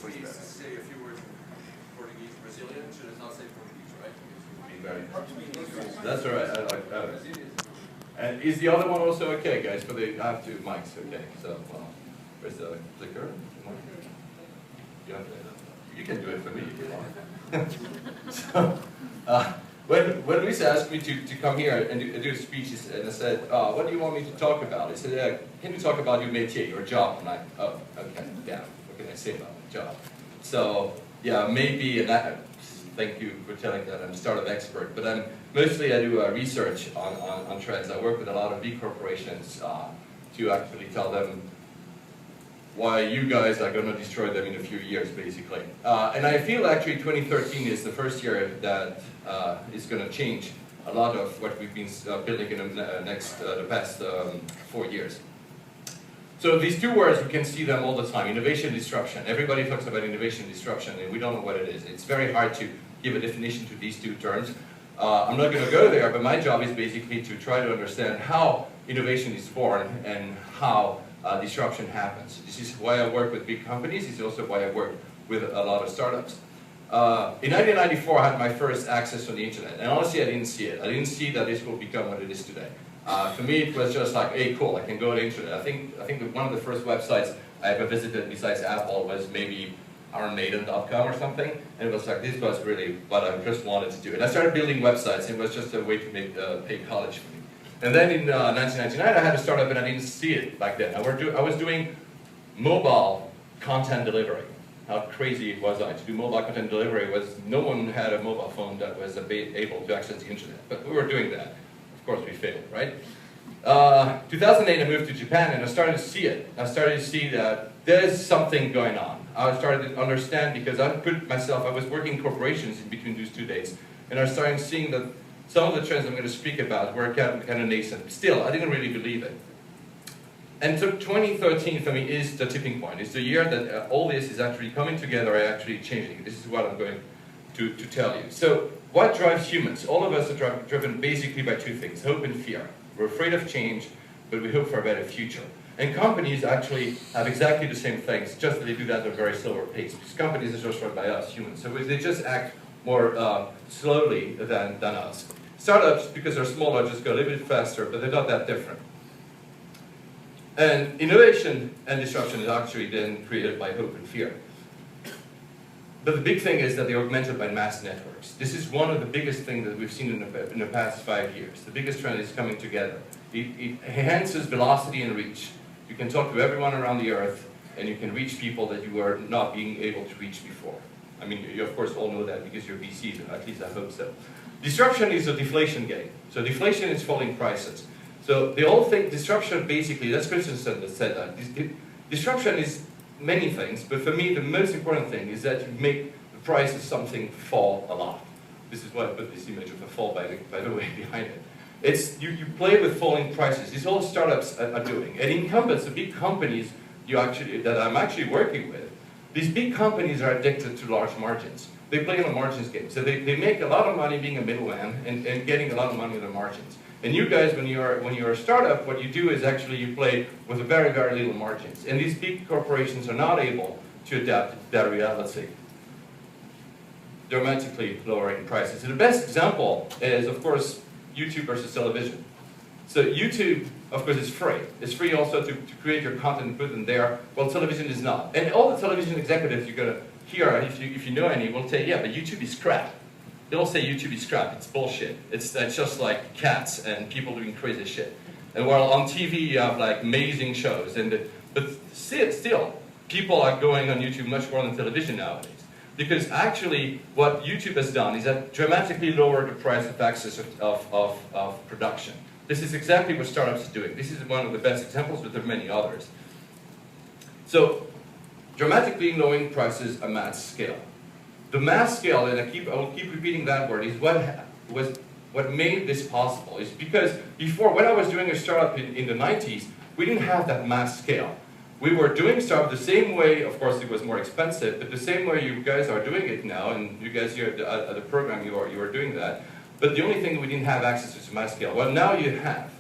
Portuguese to say a few words in Portuguese. Brazilian should not say Portuguese, right? That's all right. I like that. And is the other one also okay, guys? For the I have two mics, okay? So, where's the clicker? You can do it for me if you want. So, when Luisa asked me to come here and do a speech, and I said, "What do you want me to talk about?" He said, "Can you talk about your métier, your job?" And oh, okay, yeah. What can I say about my job? So, yeah, maybe. And thank you for telling that I'm a startup expert, but mostly I do research on trends. I work with a lot of big corporations to actually tell them why you guys are going to destroy them in a few years, basically. And I feel actually 2013 is the first year that is going to change a lot of what we've been building in the past 4 years. So these two words, we can see them all the time: innovation, disruption. Everybody talks about innovation, disruption, and we don't know what it is. It's very hard to give a definition to these two terms. I'm not going to go there, but my job is basically to try to understand how innovation is born and how disruption happens. This is why I work with big companies. It's also why I work with a lot of startups. In 1994, I had my first access to the internet, and honestly, I didn't see it. I didn't see that this will become what it is today. For me, it was just like, hey, cool, I can go to the internet. I think that one of the first websites I ever visited besides Apple was maybe ironmaiden.com or something, and it was like, this was really what I just wanted to do. And I started building websites, and it was just a way to make pay college for me. And then in 1999, I had a startup, and I didn't see it back then. I was doing mobile content delivery. How crazy was I? To do mobile content delivery no one had a mobile phone that was able to access the internet, but we were doing that. Of course, we failed, right? 2008, I moved to Japan, and I started to see it. I started to see that there's something going on. I started to understand because I was working in corporations in between those 2 days, and I started seeing that some of the trends I'm going to speak about were kind of nascent. Still, I didn't really believe it. And so 2013 for me is the tipping point. It's the year that all this is actually coming together and actually changing. This is what I'm going to tell you. So what drives humans? All of us are driven basically by two things: hope and fear. We're afraid of change, but we hope for a better future. And companies actually have exactly the same things, just that they do that at a very slower pace. Because companies are just run by us, humans. So they just act more slowly than us. Startups, because they're smaller, just go a little bit faster, but they're not that different. And innovation and disruption is actually then created by hope and fear. But the big thing is that they're augmented by mass networks. This is one of the biggest things that we've seen in the past 5 years. The biggest trend is coming together. It enhances velocity and reach. You can talk to everyone around the earth, and you can reach people that you were not being able to reach before. I mean, you of course all know that because you're VCs, or at least I hope so. Disruption is a deflation game. So deflation is falling prices. So the whole thing, disruption basically, that's Christensen that said that. Disruption is many things, but for me the most important thing is that you make the price of something fall a lot. This is why I put this image of a fall by the way behind it. It's, you play with falling prices. These all startups are doing. And incumbents, the big companies that I'm actually working with, these big companies are addicted to large margins. They play on a margins game. So they make a lot of money being a middleman and getting a lot of money on the margins. And you guys, when you're a startup, what you do is actually you play with a very, very little margins. And these big corporations are not able to adapt to that reality, dramatically lowering prices. And the best example is, of course, YouTube versus television. So YouTube, of course, is free. It's free also to create your content and put it in there, while television is not. And all the television executives you're going to hear, if you know any, will say, yeah, but YouTube is crap. They don't say YouTube is crap, it's bullshit. It's just like cats and people doing crazy shit. And while on TV you have like amazing shows, but still, people are going on YouTube much more than television nowadays. Because actually, what YouTube has done is that dramatically lowered the price of access of production. This is exactly what startups are doing. This is one of the best examples, but there are many others. So, dramatically lowering prices at mass scale. The mass scale, and I will keep repeating that word, is what made this possible. Is because before, when I was doing a startup in the 90s, we didn't have that mass scale. We were doing stuff the same way, of course it was more expensive, but the same way you guys are doing it now, and you guys here at the program, you are doing that. But the only thing we didn't have access to is mass scale. Well, now you have.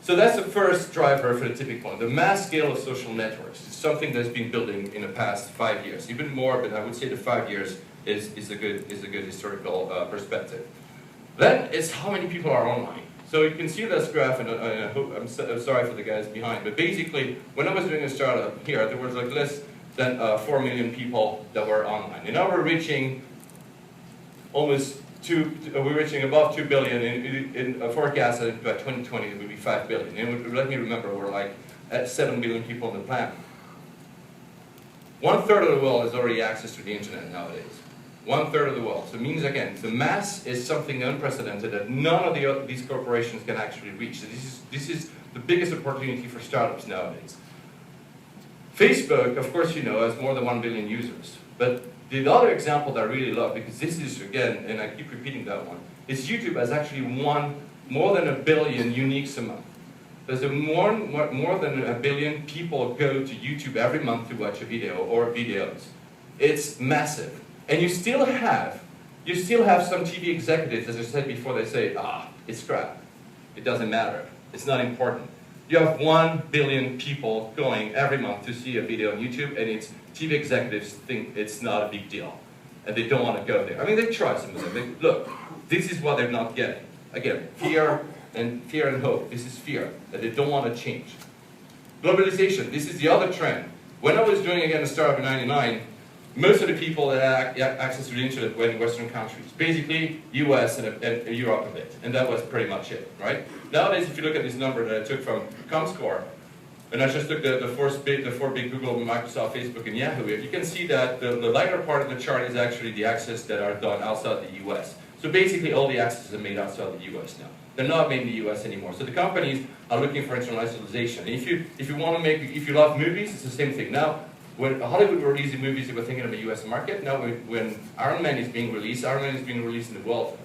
So that's the first driver for the tipping point. The mass scale of social networks is something that's been building in the past 5 years, even more, but I would say the 5 years is a good historical perspective. Then it's how many people are online. So you can see this graph, and I'm sorry for the guys behind, but basically, when I was doing a startup here, there was like less than 4 million people that were online. And now we're reaching almost we're reaching above 2 billion in a forecast that by 2020 it will be 5 billion. And let me remember, we're like at 7 billion people on the planet. 1/3 of the world has already access to the internet nowadays. 1/3 of the world. So it means, again, the mass is something unprecedented that none of these corporations can actually reach. So this is the biggest opportunity for startups nowadays. Facebook, of course, you know, has more than 1 billion users. But the other example that I really love, because this is, again, and I keep repeating that one, is YouTube has actually more than 1 billion uniques a month. There's more than 1 billion people go to YouTube every month to watch a video or videos. It's massive. And you still have some TV executives, as I said before, they say, it's crap. It doesn't matter. It's not important. You have 1 billion people going every month to see a video on YouTube, and it's TV executives think it's not a big deal, and they don't want to go there. I mean, they try some of them. Look, this is what they're not getting. Again, fear and hope. This is fear, that they don't want to change. Globalization, this is the other trend. When I was doing, again, a startup in '99, most of the people that had access to the internet were in Western countries. Basically, US and Europe a bit. And that was pretty much it, right? Nowadays, if you look at this number that I took from Comscore, and I just took the four big Google, Microsoft, Facebook, and Yahoo, you can see that the lighter part of the chart is actually the access that are done outside the US. So basically, all the accesses are made outside the US now. They're not made in the US anymore. So the companies are looking for internationalization. And if you love movies, it's the same thing. Now, when Hollywood released movies, they were thinking of a US market. Now when Iron Man is being released in the world,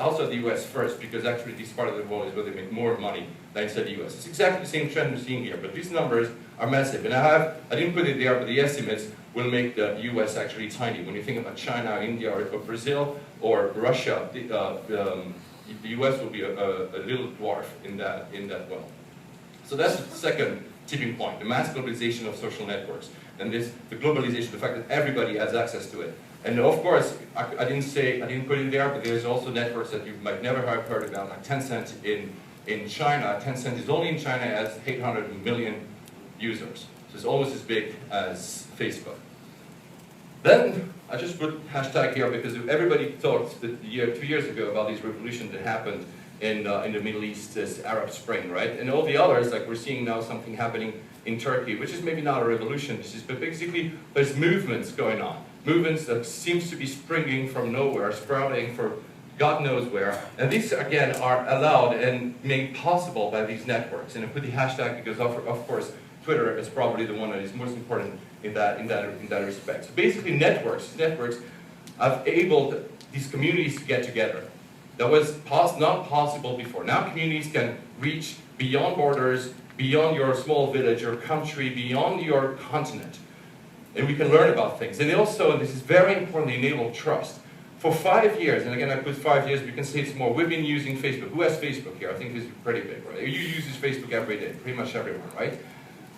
outside the US first, because actually this part of the world is where they make more money than inside the US. It's exactly the same trend we're seeing here, but these numbers are massive. And I didn't put it there, but the estimates will make the US actually tiny. When you think about China, India, or Brazil, or Russia, the US will be a little dwarf in that world. So that's the second tipping point, the mass globalization of social networks. And the globalization, the fact that everybody has access to it. And of course, I didn't put it there, but there's also networks that you might never have heard about, like Tencent in China. Tencent is only in China, has 800 million users. So it's almost as big as Facebook. Then, I just put hashtag here because everybody talked 2 years ago about these revolutions that happened in the Middle East, this Arab Spring, right? And all the others, like we're seeing now something happening in Turkey, which is maybe not a revolution, but basically there's movements going on. Movements that seems to be springing from nowhere, sprouting from God knows where. And these, again, are allowed and made possible by these networks. And I put the hashtag because, of course, Twitter is probably the one that is most important in that respect. So basically, networks have enabled these communities to get together. That was not possible before. Now communities can reach beyond borders, beyond your small village, your country, beyond your continent. And we can learn about things. And they also, and this is very important, they enable trust. For 5 years, and again I put 5 years, we can say it's more, we've been using Facebook. Who has Facebook here? I think this is pretty big, right? You use Facebook every day, pretty much everyone, right?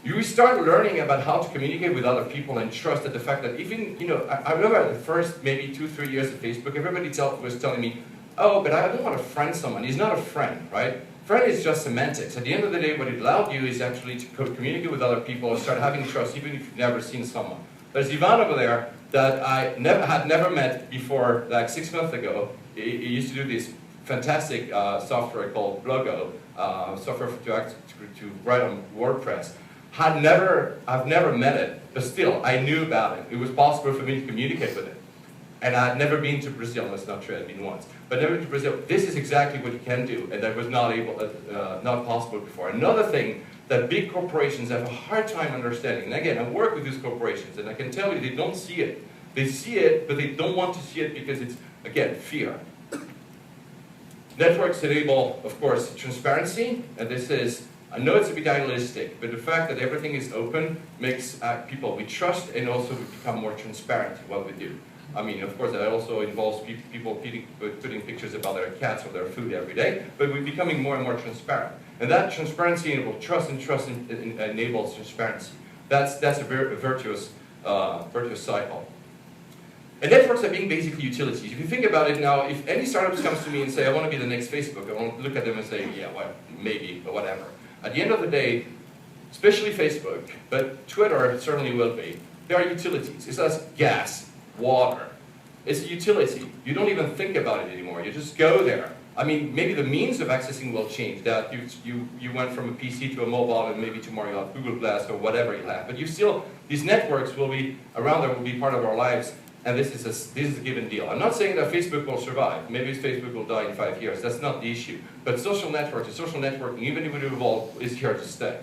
You start learning about how to communicate with other people and trust at the fact that even, I remember the first maybe 2-3 years of Facebook, everybody was telling me, oh, but I don't want to friend someone. He's not a friend, right? Friend is just semantics. At the end of the day, what it allowed you is actually to communicate with other people and start having trust, even if you've never seen someone. There's Ivan over there that I had never met before, like 6 months ago. He used to do this fantastic software called Blogo, software to write on WordPress. I've never met it, but still, I knew about it. It was possible for me to communicate with it. And I'd never been to Brazil, that's not true, I'd been once. But never to Brazil. This is exactly what you can do, and that was not possible before. Another thing that big corporations have a hard time understanding, and again, I work with these corporations, and I can tell you they don't see it. They see it, but they don't want to see it because it's, again, fear. Networks enable, of course, transparency, and this is, I know it's a bit idealistic, but the fact that everything is open makes people we trust, and also we become more transparent in what we do. I mean, of course, that also involves people putting pictures about their cats or their food every day, but we're becoming more and more transparent. And that transparency enables trust, and trust enables transparency. That's a very virtuous cycle. And networks are being basically utilities. If you think about it now, if any startups comes to me and say, I want to be the next Facebook, I want to look at them and say, yeah, well, maybe, but whatever. At the end of the day, especially Facebook, but Twitter certainly will be, they are utilities. It's like gas, water. It's a utility. You don't even think about it anymore. You just go there. I mean, maybe the means of accessing will change. That you went from a PC to a mobile, and maybe tomorrow you'll have Google Glass or whatever you have. But you still, these networks will be around there, will be part of our lives. And this is a given deal. I'm not saying that Facebook will survive. Maybe Facebook will die in 5 years. That's not the issue. But social networks, social networking, even if it evolves, is here to stay.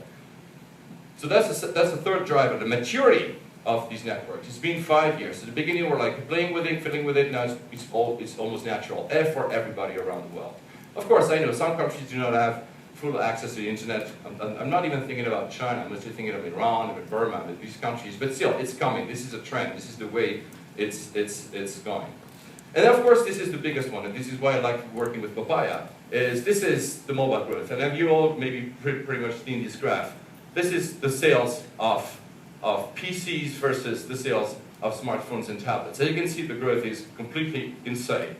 So that's the third driver, the maturity of these networks. It's been 5 years. At the beginning, we're like playing with it, fiddling with it. Now it's almost natural for everybody around the world. Of course, I know some countries do not have full access to the internet. I'm not even thinking about China. I'm just thinking of Iran, of Burma, of these countries. But still, it's coming. This is a trend. This is the way it's going. And of course, this is the biggest one, and this is why I like working with Papaya, this is the mobile growth. And have you all maybe pretty much seen this graph? This is the sales of PCs versus the sales of smartphones and tablets. So you can see the growth is completely insane.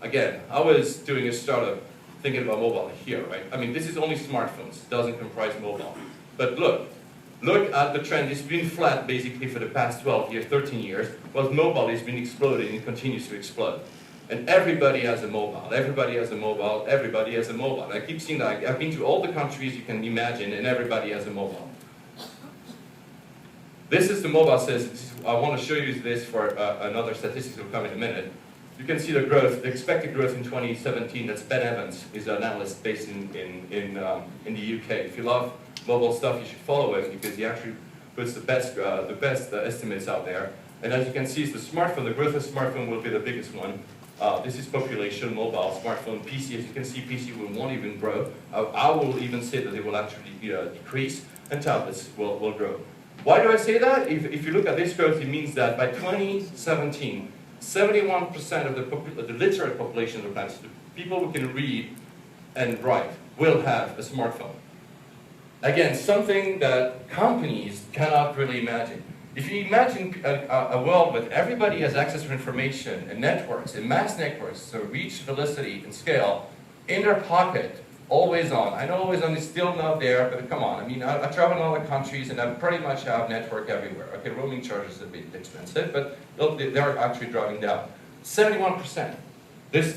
Again, I was doing a startup thinking about mobile here, right? I mean, this is only smartphones, it doesn't comprise mobile. But look at the trend. It's been flat basically for the past 12 years, 13 years, while mobile has been exploding and continues to explode. And everybody has a mobile, everybody has a mobile, everybody has a mobile. I keep seeing that. I've been to all the countries you can imagine, and everybody has a mobile. This is the mobile says, I want to show you this for another statistics will come in a minute. You can see the growth, the expected growth in 2017. That's Ben Evans, he's an analyst based in the UK. If you love mobile stuff, you should follow him because he actually puts the best estimates out there. And as you can see, it's the smartphone. The growth of smartphone will be the biggest one. This is population, mobile, smartphone, PC. As you can see, PC won't even grow. I will even say that it will actually decrease, and tablets will grow. Why do I say that? If you look at this growth, it means that by 2017, 71% of the literate population of the planet, the people who can read and write, will have a smartphone. Again, something that companies cannot really imagine. If you imagine a world where everybody has access to information and networks, and mass networks, so reach, velocity, and scale, in their pocket, always on. I know always on is still not there, but come on. I mean, I travel in other countries, and I pretty much have network everywhere. Okay, roaming charges are a bit expensive, but they're actually driving down. 71%.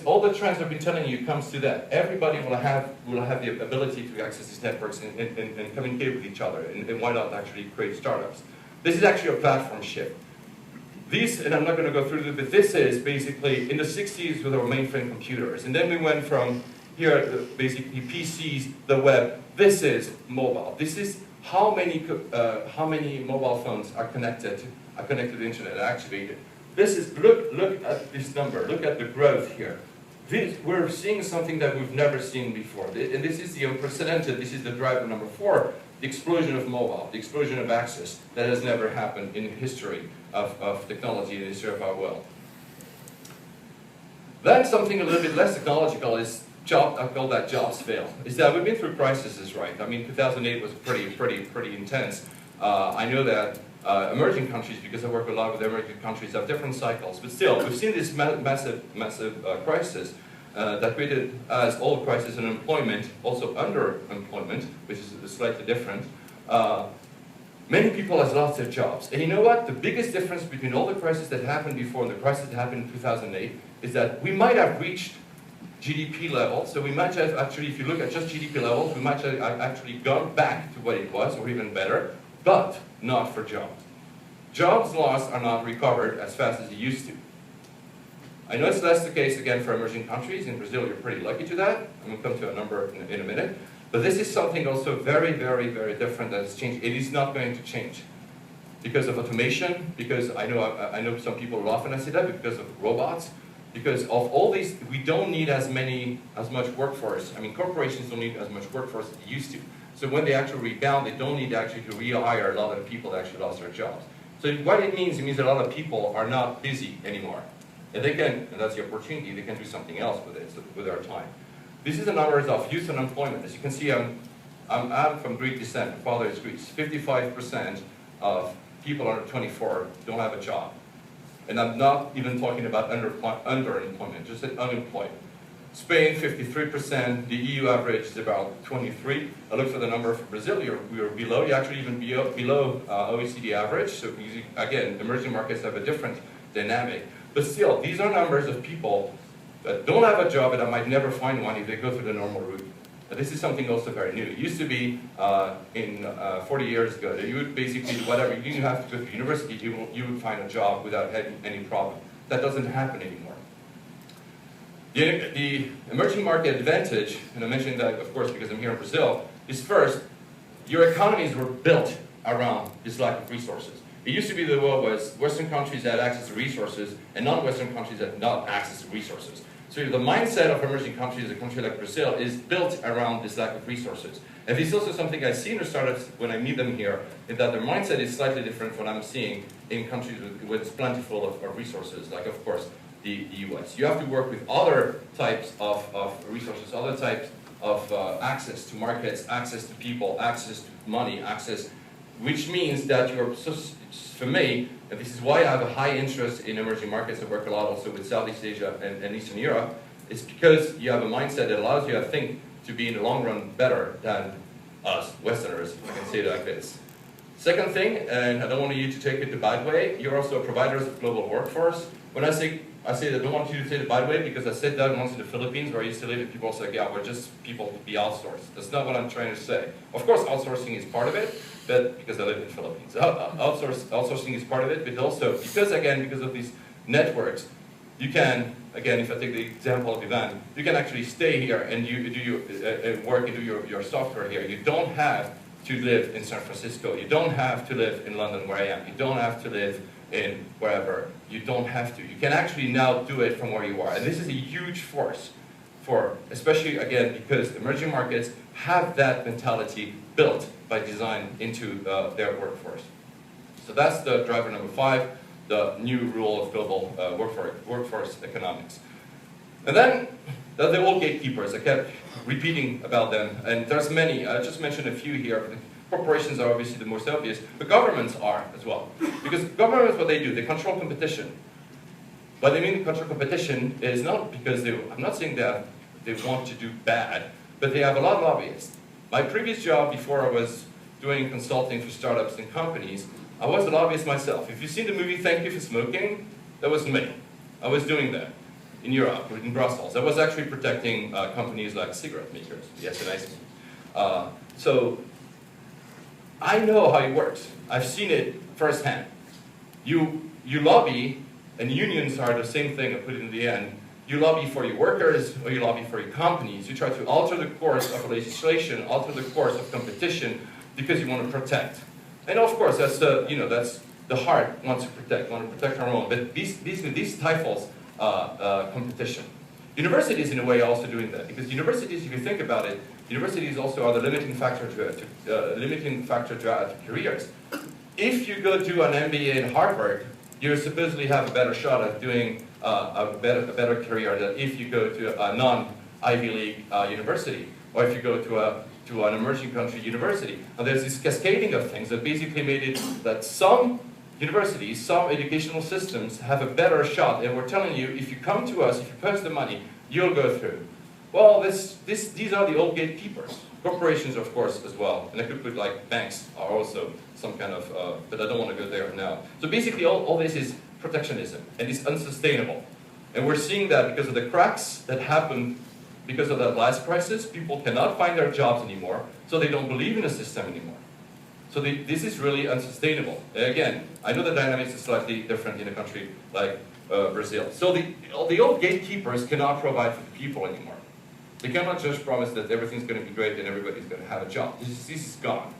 All the trends I've been telling you comes to that. Everybody will have the ability to access these networks and communicate with each other, and why not actually create startups? This is actually a platform shift. These, and I'm not going to go through this, but this is basically in the 60s with our mainframe computers, and then we went from here, basically PCs, the web. This is mobile. This is how many mobile phones are connected to the internet. Actually, this is look at this number. Look at the growth here. We're seeing something that we've never seen before, and this is the unprecedented. This is the driver number 4. The explosion of mobile, the explosion of access that has never happened in the history of technology in the history of our world. Then something a little bit less technological is I call that jobs fail. Is that we've been through crises, right? I mean, 2008 was pretty intense. I know that emerging countries, because I work a lot with emerging countries, have different cycles. But still, we've seen this massive crisis that created as all crisis in employment, also underemployment, which is slightly different. Many people have lost their jobs. And you know what? The biggest difference between all the crises that happened before and the crisis that happened in 2008 is that we might have reached GDP level. So we might have actually, if you look at just GDP levels, we might have actually gone back to what it was, or even better, but not for jobs. Jobs lost are not recovered as fast as they used to. I know it's less the case again for emerging countries. In Brazil, you're pretty lucky to that. I'm going to come to a number in a minute. But this is something also very, very, very different that has changed. It is not going to change because of automation, because I know some people laugh when I say that, because of robots, because of all these, we don't need as much workforce. I mean, corporations don't need as much workforce as they used to. So when they actually rebound, they don't need actually to rehire a lot of people that actually lost their jobs. So what it means that a lot of people are not busy anymore. And they can, and that's the opportunity, they can do something else with it, with their time. This is the numbers of youth unemployment. As you can see, I'm from Greek descent. My father is Greece. 55% of people under 24 don't have a job. And I'm not even talking about underemployment, just unemployment. Spain, 53%. The EU average is about 23. I looked for the number for Brazil. We were below, you're actually even below OECD average. So again, emerging markets have a different dynamic. But still, these are numbers of people that don't have a job and that might never find one if they go through the normal route. This is something also very new. It used to be, 40 years ago, that you would basically do whatever. You didn't have to go to university, you would find a job without having any problem. That doesn't happen anymore. The emerging market advantage, and I mentioned that, of course, because I'm here in Brazil, is first, your economies were built around this lack of resources. It used to be the world was Western countries had access to resources, and non-Western countries had not access to resources. So the mindset of emerging countries, a country like Brazil, is built around this lack of resources. And this is also something I see in the startups when I meet them here, is that their mindset is slightly different from what I'm seeing in countries with it's plentiful of resources, like, of course, the US. You have to work with other types of resources, other types of access to markets, access to people, access to money, which means that you're, for me, and this is why I have a high interest in emerging markets. I work a lot also with Southeast Asia and Eastern Europe. It's because you have a mindset that allows you, I think, to be in the long run better than us, Westerners, if I can say it like this. Second thing, and I don't want you to take it the bad way, you're also providers of global workforce. When I say that I don't want you to take it the bad way, because I said that once in the Philippines where I used to live, and people say, yeah, we're just people to be outsourced. That's not what I'm trying to say. Of course, outsourcing is part of it, but because I live in the Philippines. Outsourcing is part of it, but also, because of these networks, you can, again, if I take the example of Ivan, you can actually stay here and you do your work and do your software here. You don't have to live in San Francisco. You don't have to live in London where I am. You don't have to live in wherever. You don't have to. You can actually now do it from where you are. And this is a huge force for, especially again, because emerging markets have that mentality built by design into their workforce. So that's the driver number 5, the new rule of global workforce economics. And then the old gatekeepers, I kept repeating about them, and there's many. I just mentioned a few here. Corporations are obviously the most obvious, but governments are as well. Because governments, what they do, they control competition. What they mean to control competition is not because I'm not saying that they want to do bad, but they have a lot of lobbyists. My previous job, before I was doing consulting for startups and companies, I was a lobbyist myself. If you've seen the movie Thank You for Smoking, that was me. I was doing that in Europe, in Brussels. I was actually protecting companies like cigarette makers. Yes, and ice. So I know how it works. I've seen it firsthand. You lobby, and unions are the same thing, I put it in the end. You lobby for your workers, or you lobby for your companies. You try to alter the course of legislation, alter the course of competition, because you want to protect. And of course, that's the heart wants to protect our own. But these stifles competition. Universities, in a way, are also doing that, because universities, if you think about it, universities also are the limiting factor to careers. If you go do an MBA in Harvard, you supposedly have a better shot at doing a better career than if you go to a non-Ivy League university, or if you go to an emerging country university. And there's this cascading of things that basically made it that some universities, some educational systems have a better shot, and we're telling you, if you come to us, if you pay us the money, you'll go through. Well, these are the old gatekeepers. Corporations, of course, as well. And I could put, like, banks are also some kind of, but I don't want to go there now. So basically, all this is protectionism, and it's unsustainable. And we're seeing that because of the cracks that happen because of the last crisis. People cannot find their jobs anymore, so they don't believe in the system anymore. So this is really unsustainable. Again, I know the dynamics is slightly different in a country like Brazil. So the old gatekeepers cannot provide for the people anymore. They cannot just promise that everything's going to be great and everybody's going to have a job. This is gone.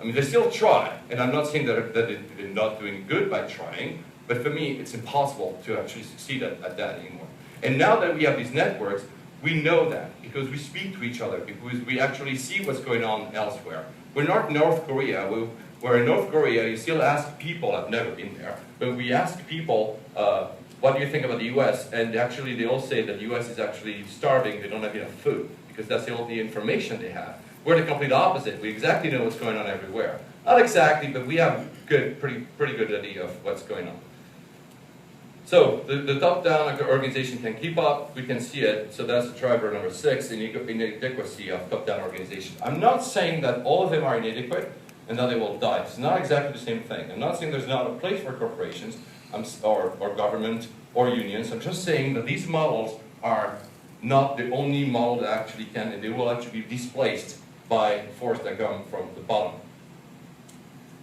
I mean, they still try, and I'm not saying that they're not doing good by trying, but for me, it's impossible to actually succeed at that anymore. And now that we have these networks, we know that because we speak to each other, because we actually see what's going on elsewhere. We're not North Korea, where in North Korea you still ask people, I've never been there, but we ask people, what do you think about the US? And actually they all say that the US is actually starving, they don't have enough food, because that's the only information they have. We're the complete opposite. We exactly know what's going on everywhere. Not exactly, but we have a pretty good idea of what's going on. So the top-down organization can keep up, we can see it, so that's driver number 6, inadequacy of top-down organization. I'm not saying that all of them are inadequate and that they will die. It's not exactly the same thing. I'm not saying there's not a place for corporations or government or unions. I'm just saying that these models are not the only model that actually can, and they will actually be displaced by force that come from the bottom.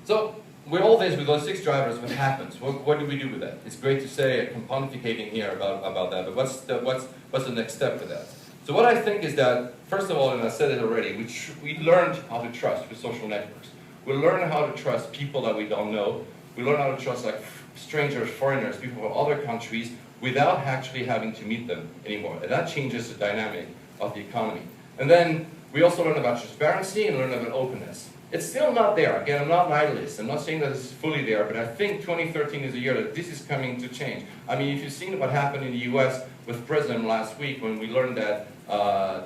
So, with all this, with those 6 drivers, what happens? What do we do with that? It's great to say, I'm pontificating here about that, but what's the next step for that? So what I think is that, first of all, and I said it already, we learned how to trust with social networks. We learn how to trust people that we don't know. We learn how to trust like strangers, foreigners, people from other countries, without actually having to meet them anymore. And that changes the dynamic of the economy. And then we also learn about transparency and learn about openness. It's still not there. Again, I'm not an idealist. I'm not saying that it's fully there, but I think 2013 is a year that this is coming to change. I mean, if you've seen what happened in the US with President last week, when we learned that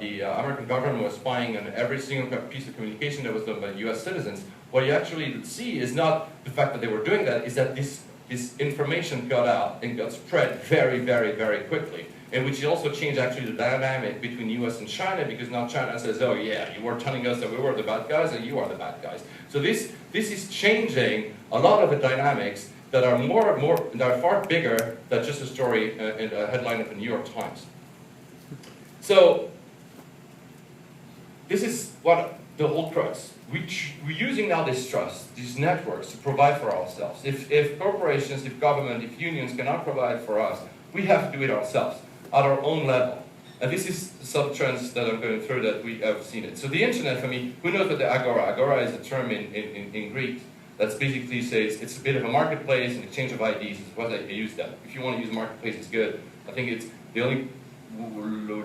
the American government was spying on every single piece of communication that was done by US citizens, what you actually see is not the fact that they were doing that, is that this information got out and got spread very, very, very quickly. And which also changed actually the dynamic between US and China, because now China says, oh yeah, you were telling us that we were the bad guys and you are the bad guys. So this is changing a lot of the dynamics that are that are far bigger than just a story in a headline of the New York Times. So this is what the whole crux. We're using now this trust, these networks, to provide for ourselves. If corporations, if government, if unions cannot provide for us, we have to do it ourselves, at our own level. And this is the sub-trends that I'm going through that we have seen it. So the internet, for me, who knows what the agora? Agora is a term in Greek that basically says it's a bit of a marketplace, an exchange of ideas, is what I use that. If you want to use marketplace, it's good. I think it's the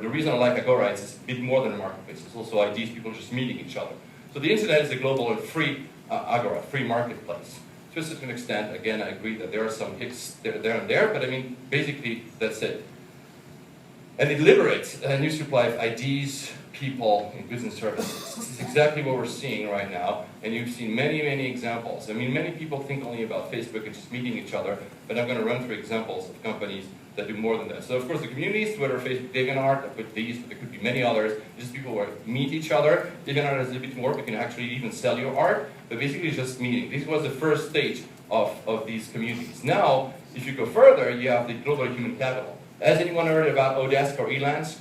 reason I like agora is it's a bit more than a marketplace. It's also ideas, people just meeting each other. So the internet is a global and free agora, free marketplace. To a certain extent, again, I agree that there are some hicks there and there, but I mean, basically, that's it. And it liberates a new supply of ideas, people, and goods and services. This is exactly what we're seeing right now, and you've seen many, many examples. I mean, many people think only about Facebook and just meeting each other, but I'm going to run through examples of companies that do more than that. So, of course, the communities, Twitter, Facebook, DeviantArt, I put these, but there could be many others. Just people who meet each other. DeviantArt is a little bit more, but you can actually even sell your art, but basically it's just meeting. This was the first stage of these communities. Now, if you go further, you have the global human capital. Has anyone heard about Odesk or Elance?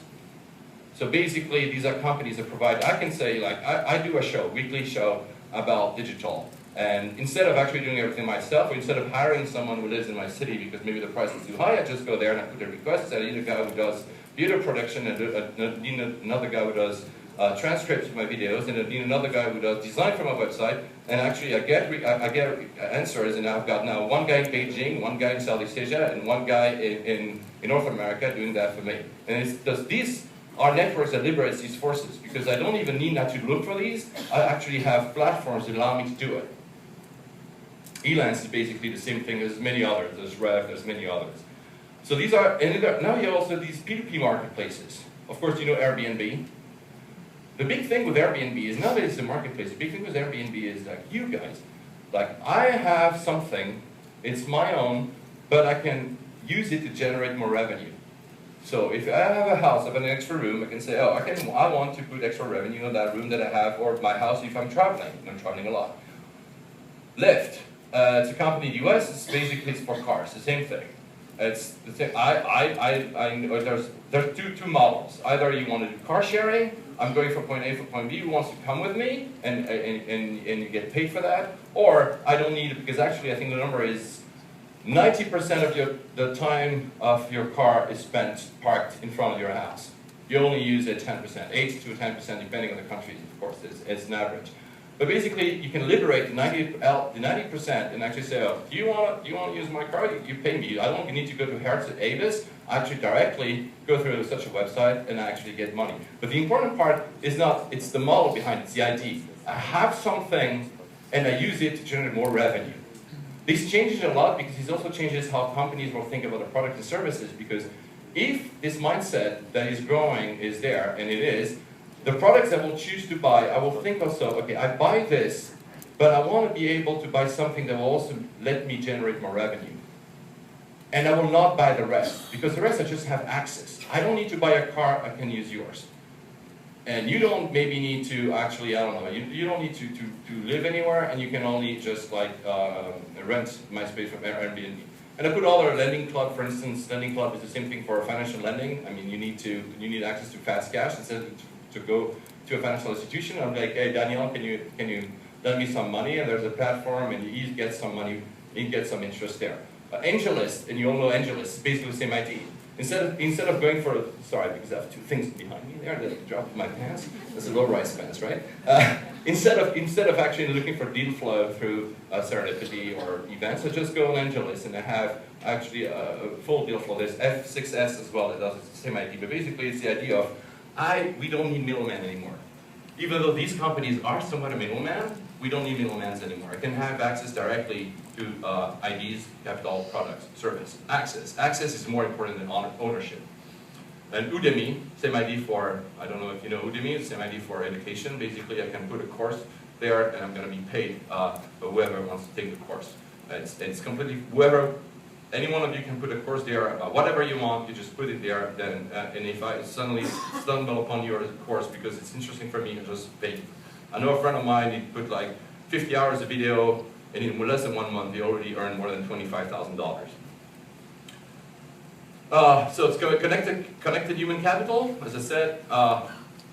So basically, these are companies that provide, I can say, like, I do a show, weekly show about digital. And instead of actually doing everything myself, or instead of hiring someone who lives in my city because maybe the price is too high, I just go there and I put a request. I need a guy who does video production, and I need another guy who does transcripts of my videos, and I need another guy who does design for my website. And actually, I get answers, and I've got now one guy in Beijing, one guy in Southeast Asia, and one guy in North America doing that for me. And these are networks that liberate these forces, because I don't even need not to look for these. I actually have platforms that allow me to do it. Elance is basically the same thing as many others. There's Rev, there's many others. So these are, and now you have also these P2P marketplaces. Of course, you know Airbnb. The big thing with Airbnb is not that it's a marketplace. The big thing with Airbnb is like, you guys, like, I have something, it's my own, but I can use it to generate more revenue. So if I have a house, I have an extra room, I can say, oh, I want to put extra revenue in that room that I have, or my house if I'm traveling. I'm traveling a lot. Lyft. It's a company in the US. It's basically for cars. The same thing. It's the thing. There's two models. Either you want to do car sharing. I'm going from point A to point B. Who wants to come with me, and you get paid for that? Or I don't need it, because actually I think the number is 90% of the time of your car is spent parked in front of your house. You only use it 10%, 8 to 10%, depending on the country. Of course, it's an average. But basically, you can liberate the 90% and actually say, oh, do you want to use my car? You pay me. I don't need to go to Hertz at Avis. I actually directly go through such a website and I actually get money. But the important part is not, it's the model behind it, it's the ID. I have something and I use it to generate more revenue. This changes a lot because this also changes how companies will think about the product and services, because if this mindset that is growing is there, and it is, the products I will choose to buy, I will think also, okay, I buy this, but I want to be able to buy something that will also let me generate more revenue. And I will not buy the rest, because the rest I just have access. I don't need to buy a car, I can use yours. And you don't maybe need to actually, I don't know, you don't need to live anywhere, and you can only just like rent my space from Airbnb. And I put all our lending club, for instance, lending club is the same thing for financial lending. I mean, you need access to fast cash instead of to go to a financial institution. I'm like, hey Daniel, can you lend me some money? And there's a platform, and you get some money, you get some interest there. AngelList, and you all know AngelList, basically the same idea. Instead of going for, sorry, because I have two things behind me there that dropped my pants. That's a low-rise pants, right? Instead of actually looking for deal flow through serendipity or events, I just go on AngelList, and I have actually a full deal flow. There's F6S as well that does the same idea, but basically it's the idea of we don't need middlemen anymore. Even though these companies are somewhat a middleman, we don't need middlemans anymore. I can have access directly to IDs, capital, products, service. Access. Access is more important than ownership. And Udemy, same ID for, I don't know if you know Udemy, it's same ID for education. Basically, I can put a course there, and I'm going to be paid by whoever wants to take the course. It's completely, any one of you can put a course there, whatever you want, you just put it there, then, and if I suddenly stumble upon your course because it's interesting for me, I just pay you. I know a friend of mine, he put like 50 hours of video, and in less than 1 month, he already earned more than $25,000. So it's connected human capital, as I said. I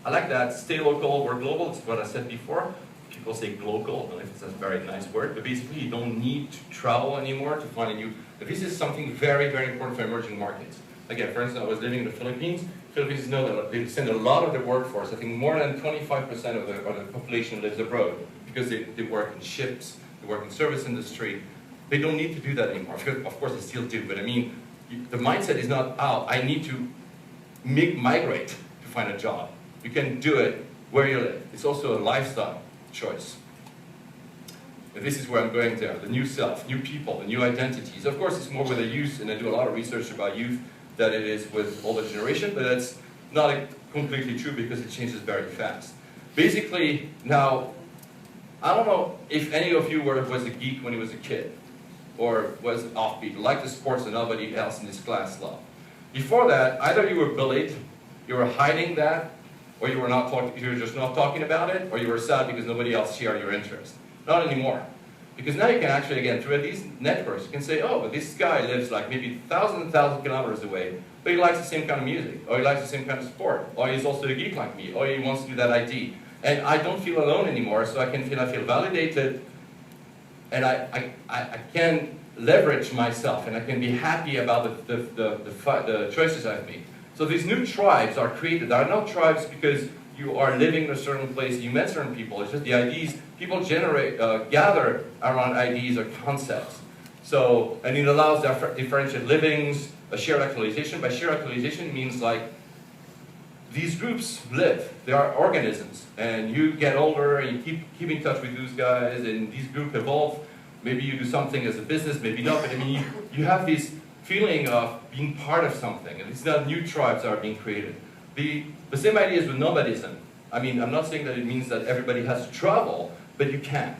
like that, stay local, work global, it's what I said before. People say global, I don't know if it's a very nice word, but basically you don't need to travel anymore to find a new, but this is something very, very important for emerging markets. Again, for instance, I was living in the Philippines. Philippines know that they send a lot of their workforce. I think more than 25% of the population lives abroad because they work in ships, they work in service industry. They don't need to do that anymore. Of course, they still do, but I mean, the mindset is not, oh, I need to migrate to find a job. You can do it where you live. It's also a lifestyle choice. And this is where I'm going there, the new self, new people, the new identities. Of course, it's more with the youth, and I do a lot of research about youth, than it is with older generation, but that's not completely true because it changes very fast. Basically, now, I don't know if any of you was a geek when he was a kid, or was offbeat, liked the sports that nobody else in this class loved. Before that, either you were bullied, you were hiding that, or you were just not talking about it, or you were sad because nobody else shared your interest. Not anymore. Because now you can actually, again, through these networks, you can say, oh, but this guy lives like maybe 1,000 kilometers away, but he likes the same kind of music, or he likes the same kind of sport, or he's also a geek like me, or he wants to do that IT. And I don't feel alone anymore, so I feel validated, and I can leverage myself, and I can be happy about the choices I've made. So these new tribes are created. They are not tribes because you are living in a certain place, you met certain people. It's just the ideas, people gather around ideas or concepts. So, and it allows differentiated livings, a shared actualization. By shared actualization means like, these groups live, they are organisms. And you get older, and you keep in touch with those guys, and these groups evolve. Maybe you do something as a business, maybe not, but I mean, you have this feeling of being part of something, and it's not new tribes that are being created. The same idea is with nomadism. I mean, I'm not saying that it means that everybody has to travel, but you can.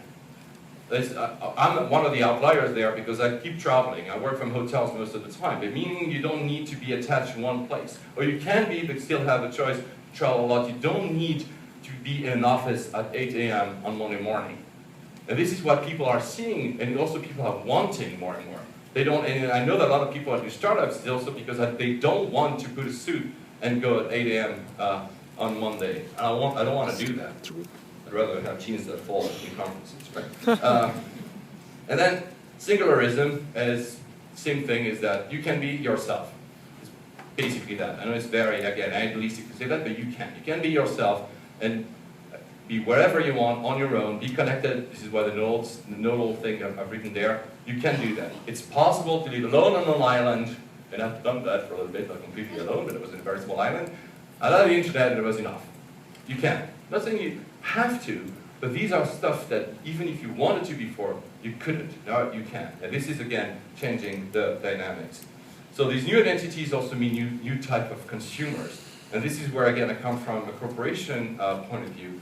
I'm one of the outliers there because I keep traveling. I work from hotels most of the time, but meaning you don't need to be attached to one place. Or you can be, but still have a choice to travel a lot. You don't need to be in an office at 8 a.m. on Monday morning. And this is what people are seeing, and also people are wanting more and more. They don't, and I know that a lot of people at new startups also because they don't want to put a suit and go at 8 a.m. On Monday. I don't want to do that. I'd rather have jeans that fall in conferences, right? And then singularism is same thing, is that you can be yourself. It's basically that. I know it's very, again, idealistic to say that, but you can. You can be yourself and be wherever you want on your own. Be connected. This is why the nodal thing I've written there. You can do that. It's possible to live alone on an island, and I've done that for a little bit, not completely alone, but it was in a very small island. I love the internet, and it was enough. You can. I'm not saying you have to, But these are stuff that even if you wanted to before, you couldn't. Now you can. And this is, again, changing the dynamics. So these new identities also mean new type of consumers. And this is where, again, I come from a corporation point of view.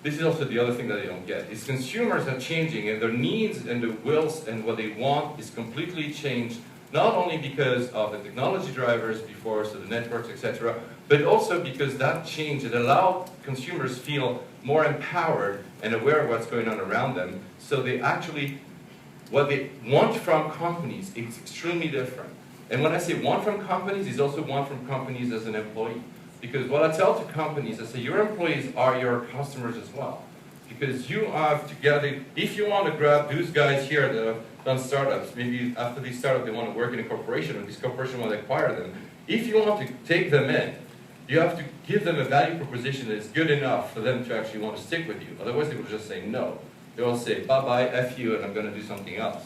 This is also the other thing that they don't get, is consumers are changing, and their needs and their wills and what they want is completely changed, not only because of the technology drivers before, so the networks, etc., but also because that change, it allowed consumers feel more empowered and aware of what's going on around them. So they actually, what they want from companies is extremely different. And when I say want from companies, it's also want from companies as an employee. Because what I tell to companies, I say your employees are your customers as well. Because you have together, if you want to grab those guys here that have done startups, maybe after they start up they want to work in a corporation, or this corporation want to acquire them. If you want to take them in, you have to give them a value proposition that is good enough for them to actually want to stick with you. Otherwise they will just say no. They will say bye-bye, F you, and I'm going to do something else.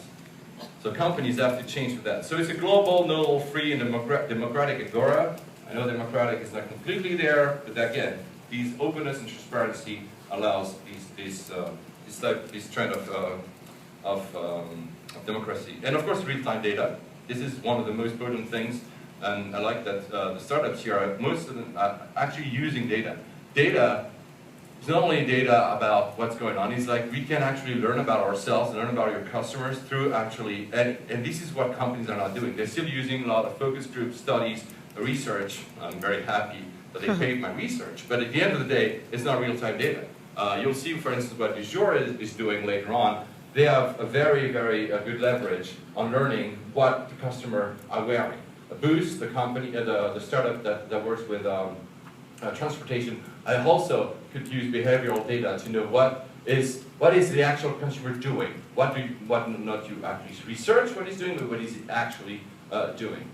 So companies have to change with that. So it's a global, nodal, free, and democratic agora. I know democratic is not completely there, but again, these openness and transparency allows this trend of democracy. And of course, real-time data. This is one of the most potent things, and I like that the startups here, most of them are actually using data. Data is not only data about what's going on, it's like we can actually learn about ourselves and learn about your customers through actually, and this is what companies are not doing. They're still using a lot of focus group studies, research. I'm very happy that they paid my research, but at the end of the day, it's not real-time data. You'll see, for instance, what Janeiro is doing later on. They have a very, very good leverage on learning what the customer are wearing. Boost, the company, the startup that works with transportation, I also could use behavioral data to know what is the actual consumer doing. What not you actually research what he's doing, but what is he actually doing.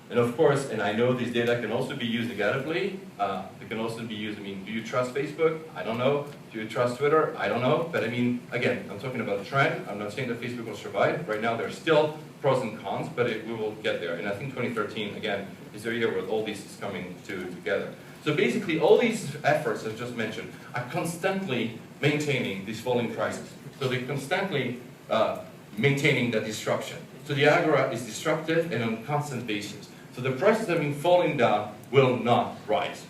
And of course, and I know these data can also be used negatively. They can also be used, I mean, do you trust Facebook? I don't know. Do you trust Twitter? I don't know. But I mean, again, I'm talking about a trend. I'm not saying that Facebook will survive. Right now, there's still pros and cons, but we will get there. And I think 2013, again, is the year where all this is coming together. So basically, all these efforts I've just mentioned are constantly maintaining these falling prices. So they're constantly maintaining that disruption. So the agora is disruptive and on a constant basis. So the prices that have been falling down will not rise.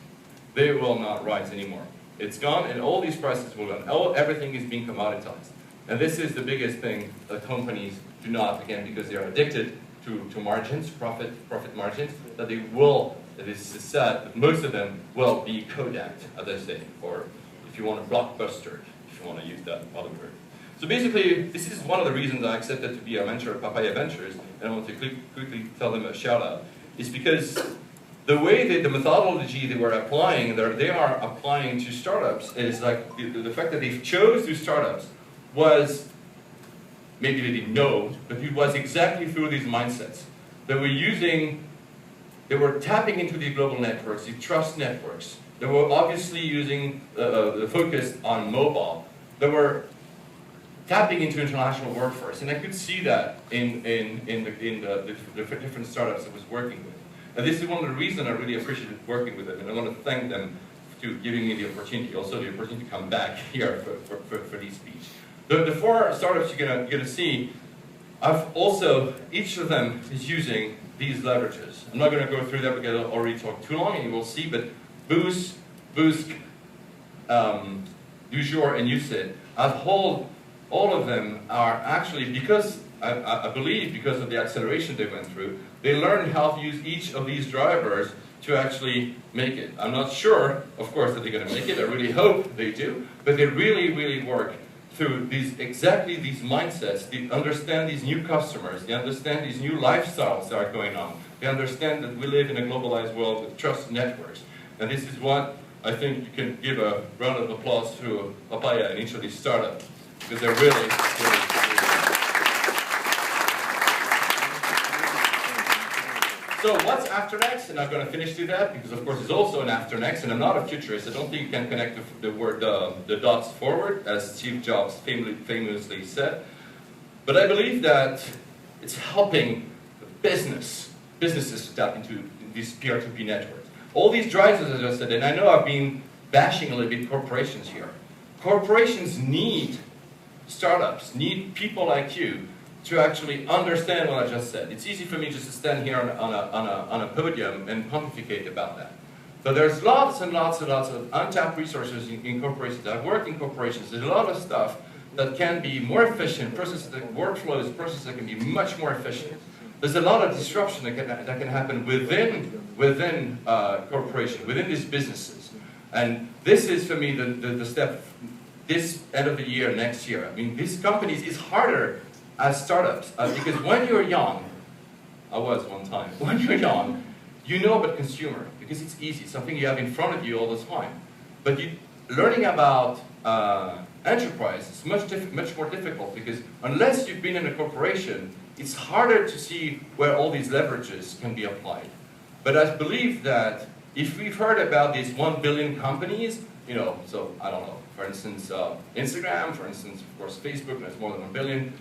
They will not rise anymore. It's gone, and all these prices will go. Everything is being commoditized. And this is the biggest thing that companies do not, again, because they are addicted to margins, profit margins, that they will, it is said, that most of them will be Kodak, as I say, or if you want a blockbuster, if you want to use that other word. So basically, this is one of the reasons I accepted to be a mentor at Papaya Ventures, and I want to quickly tell them a shout out. Is because the way the methodology they were applying, they are applying to startups, is like the fact that they chose these startups was, maybe they didn't know, but it was exactly through these mindsets. They were tapping into the global networks, the trust networks. They were obviously using the focus on mobile. They were tapping into international workforce, and I could see that in the different startups I was working with. And this is one of the reasons I really appreciated working with them, and I want to thank them for giving me the opportunity, also the opportunity to come back here for this speech. The four startups you're gonna see, each of them is using these leverages. I'm not gonna go through that because I'll already talked too long, and you will see, but Boost, Dujour, and Usit, all of them are actually, because I believe because of the acceleration they went through, they learned how to use each of these drivers to actually make it. I'm not sure, of course, that they're going to make it. I really hope they do, but they really, really work through exactly these mindsets. They understand these new customers. They understand these new lifestyles that are going on. They understand that we live in a globalized world with trust networks. And this is what I think you can give a round of applause to Papaya and each of these startups, because they're really So what's after next? And I'm going to finish to that, because of course it's also an after next, and I'm not a futurist. I don't think you can connect the dots forward, as Steve Jobs famously said. But I believe that it's helping businesses to tap into these peer-to-peer networks. All these drivers, as I said, and I know I've been bashing a little bit corporations here. corporations need startups, need people like you to actually understand what I just said. It's easy for me just to stand here on a podium and pontificate about that. So there's lots and lots and lots of untapped resources in corporations. I've worked in corporations. There's a lot of stuff that can be more efficient, workflows, processes that can be much more efficient. There's a lot of disruption that can happen within corporations, within these businesses. And this is, for me, the step this end of the year, next year. I mean, these companies, it's harder as startups because when you're young, I was one time, when you're young, you know about consumer because it's easy, something you have in front of you all the time. But learning about enterprise is much more difficult because unless you've been in a corporation, it's harder to see where all these leverages can be applied. But I believe that if we've heard about these 1 billion companies, you know, so I don't know, for instance, Instagram, for instance, of course, Facebook, that's more than 1 billion.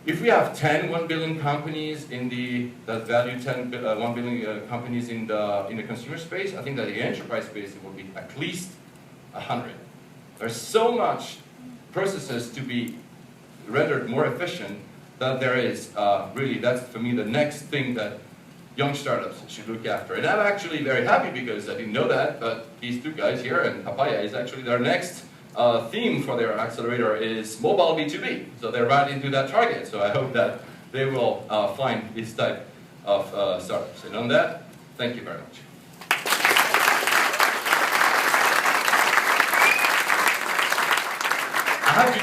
If we have 1 billion companies that value 1 billion companies in the consumer space, I think that in the enterprise space it will be at least 100. There's so much processes to be rendered more efficient that there is really, that's for me the next thing that young startups should look after. And I'm actually very happy because I didn't know that, but these two guys here and Papaya is actually their next theme for their accelerator is mobile B2B. So they're right into that target. So I hope that they will find this type of startups. And on that, thank you very much. I have to